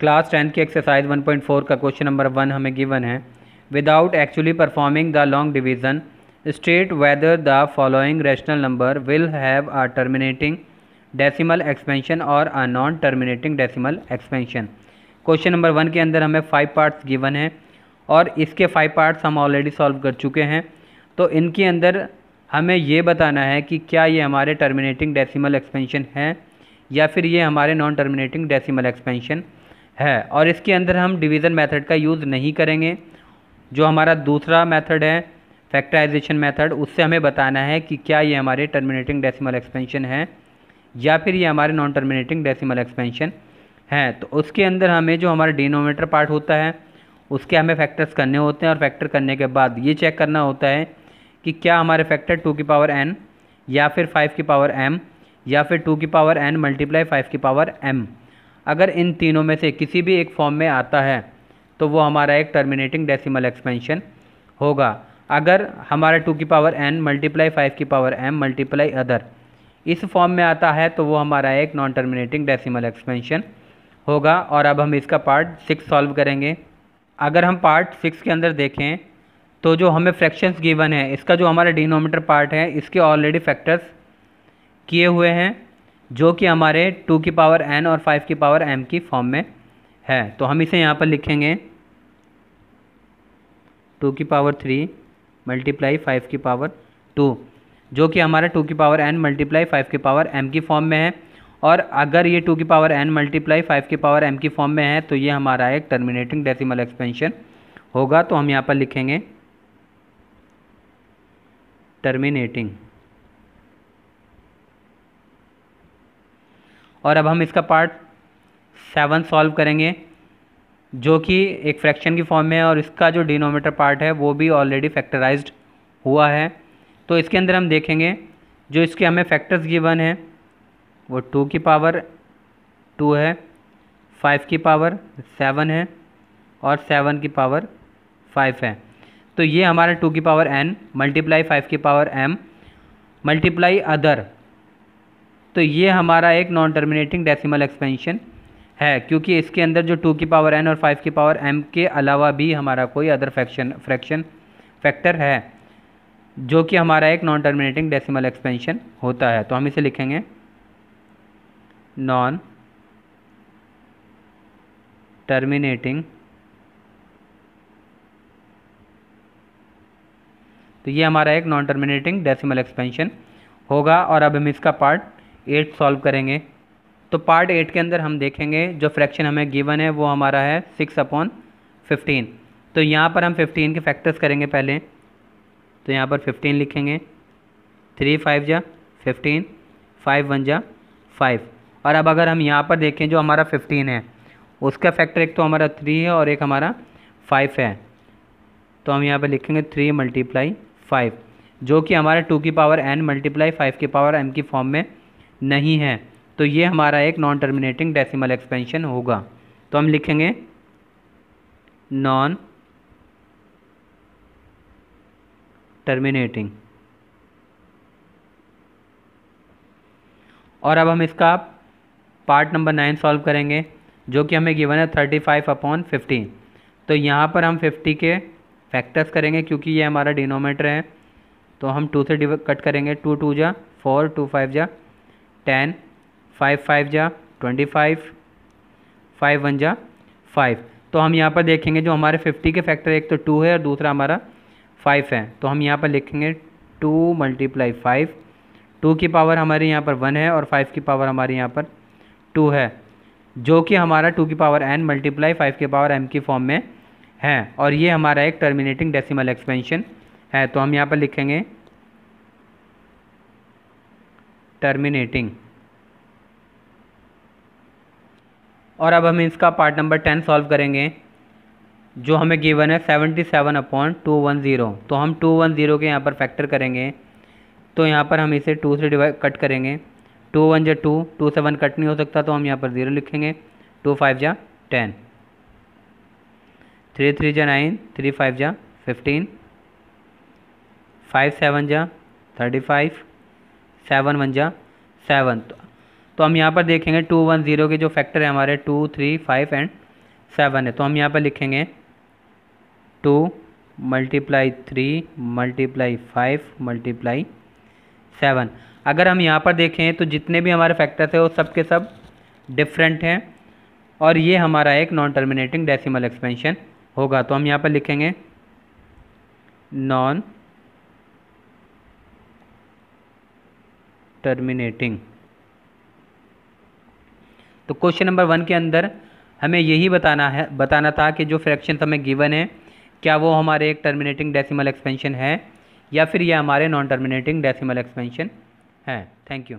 Class 10 की exercise 1.4 का question number 1 हमें गिवन है। Without actually performing the long division state whether the following rational number will have a terminating decimal expansion और a non terminating decimal expansion. Question number 1 के अंदर हमें 5 parts given हैं और इसके 5 पार्ट्स हम ऑलरेडी सॉल्व कर चुके हैं। तो इनके अंदर हमें ये बताना है कि क्या ये हमारे टर्मिनेटिंग डेसिमल एक्सपेंशन है या फिर ये हमारे नॉन टर्मिनेटिंग डेसिमल एक्सपेंशन है। और इसके अंदर हम डिवीज़न मेथड का यूज़ नहीं करेंगे। जो हमारा दूसरा मेथड है फैक्टराइजेशन मेथड, उससे हमें बताना है कि क्या ये हमारे टर्मिनेटिंग डेसिमल एक्सपेंशन है या फिर ये हमारे नॉन टर्मिनेटिंग डेसिमल एक्सपेंशन है। तो उसके अंदर हमें जो हमारा डिनोमिनेटर पार्ट होता है उसके हमें फैक्टर्स करने होते हैं और फैक्टर करने के बाद ये चेक करना होता है कि क्या हमारे फैक्टर 2 की पावर n या फिर 5 की पावर m या फिर 2 की पावर n मल्टीप्लाई 5 की पावर m, अगर इन तीनों में से किसी भी एक फॉर्म में आता है तो वो हमारा एक टर्मिनेटिंग डेसिमल एक्सपेंशन होगा। अगर हमारा 2 की पावर n मल्टीप्लाई 5 की पावर m मल्टीप्लाई अदर इस फॉर्म में आता है तो वो हमारा एक नॉन टर्मिनेटिंग डेसिमल एक्सपेंशन होगा। और अब हम इसका पार्ट 6 सॉल्व करेंगे। अगर हम पार्ट 6 के अंदर देखें तो जो हमें फ्रैक्शंस गिवन है, इसका जो हमारा डिनोमिनेटर पार्ट है इसके ऑलरेडी फैक्टर्स किए हुए हैं जो कि हमारे 2 की पावर n और 5 की पावर m की फॉर्म में है। तो हम इसे यहाँ पर लिखेंगे 2 की पावर 3 मल्टीप्लाई 5 की पावर 2, जो कि हमारा 2 की पावर n मल्टीप्लाई 5 की पावर m की फॉर्म में है। और अगर ये 2 की पावर n मल्टीप्लाई 5 की पावर m की फॉर्म में है तो ये हमारा एक टर्मिनेटिंग डेसिमल एक्सपेंशन होगा। तो हम यहाँ पर लिखेंगे टर्मिनेटिंग। और अब हम इसका पार्ट 7 सॉल्व करेंगे जो कि एक फ्रैक्शन की फॉर्म में है और इसका जो डिनोमिनेटर पार्ट है वो भी ऑलरेडी फैक्टराइज्ड हुआ है। तो इसके अंदर हम देखेंगे जो इसके हमें फैक्टर्स गिवन है वो 2 की पावर 2 है, 5 की पावर 7 है और 7 की पावर 5 है। तो ये हमारा 2 की पावर n मल्टीप्लाई 5 की पावर m मल्टीप्लाई अदर, तो ये हमारा एक नॉन टर्मिनेटिंग डेसिमल एक्सपेंशन है क्योंकि इसके अंदर जो 2 की पावर n और 5 की पावर m के अलावा भी हमारा कोई अदर फ्रैक्शन फैक्टर है जो कि हमारा एक नॉन टर्मिनेटिंग डेसिमल एक्सपेंशन होता है। तो हम इसे लिखेंगे नॉन टर्मिनेटिंग। तो ये हमारा एक नॉन टर्मिनेटिंग डेसिमल एक्सपेंशन होगा। और अब हम इसका पार्ट 8 सॉल्व करेंगे। तो पार्ट 8 के अंदर हम देखेंगे जो फ्रैक्शन हमें गिवन है वो हमारा है 6/15। तो यहाँ पर हम 15 के फैक्टर्स करेंगे पहले। तो यहाँ पर 15 लिखेंगे, 3 5 जा 15, 5 1 जा 5। और अब अगर हम यहाँ पर देखें जो हमारा 15 है उसका फैक्टर एक तो हमारा 3 है और एक हमारा 5 है। तो हम यहाँ पर लिखेंगे 3 मल्टीप्लाई 5, जो कि हमारा 2 की पावर n मल्टीप्लाई 5 की पावर m की फॉर्म में नहीं है। तो ये हमारा एक नॉन टर्मिनेटिंग डेसिमल एक्सपेंशन होगा। तो हम लिखेंगे नॉन टर्मिनेटिंग। और अब हम इसका पार्ट नंबर 9 सॉल्व करेंगे जो कि हमें गिवन है 35/50। तो यहाँ पर हम 50 के फैक्टर्स करेंगे क्योंकि ये हमारा डिनोमिनेटर है। तो हम 2 से कट करेंगे, 2 2 जा 4, 2 5 जा 10, 5 5 जा 25, 5 1 जा 5। तो हम यहाँ पर देखेंगे जो हमारे 50 के फैक्टर एक तो 2 है और दूसरा हमारा 5 है। तो हम यहाँ पर लिखेंगे 2 मल्टीप्लाई 5, 2 की पावर हमारे यहाँ पर 1 है और 5 की पावर हमारे यहाँ पर 2 है, जो कि हमारा 2 की पावर n मल्टीप्लाई 5 की पावर m की फॉर्म में है। और ये हमारा एक टर्मिनेटिंग डेसिमल एक्सपेंशन है। तो हम यहाँ पर लिखेंगे टर्मिनेटिंग। और अब हम इसका पार्ट नंबर 10 सॉल्व करेंगे जो हमें गिवन है 77/210। तो हम 210 के यहाँ पर फैक्टर करेंगे। तो यहाँ पर हम इसे 2 से कट करेंगे, 2 1 जा 2, 2 से 1 कट नहीं हो सकता तो हम यहाँ पर 0 लिखेंगे, 2 5 जा 10, 3 3 जा 9, 3 5 जा 15, 5 7 जा 35, 7 1 जा 7। तो हम यहाँ पर देखेंगे 2 1 0 के जो फैक्टर है हमारे 2 3 5 एंड 7 है, तो हम यहाँ पर लिखेंगे 2 × 3 × 5 × 7। अगर हम यहाँ पर देखें तो जितने भी हमारे फैक्टर्स हैं वो सब के सब डिफरेंट हैं और ये हमारा एक नॉन टर्मिनेटिंग डेसिमल एक्सपेंशन होगा। तो हम यहाँ पर लिखेंगे नॉन टर्मिनेटिंग। तो क्वेश्चन नंबर 1 के अंदर हमें यही बताना था कि जो फ्रैक्शन हमें गिवन है क्या वो हमारे एक टर्मिनेटिंग डेसिमल एक्सपेंशन है या फिर ये हमारे नॉन टर्मिनेटिंग डेसिमल एक्सपेंशन है। Thank you.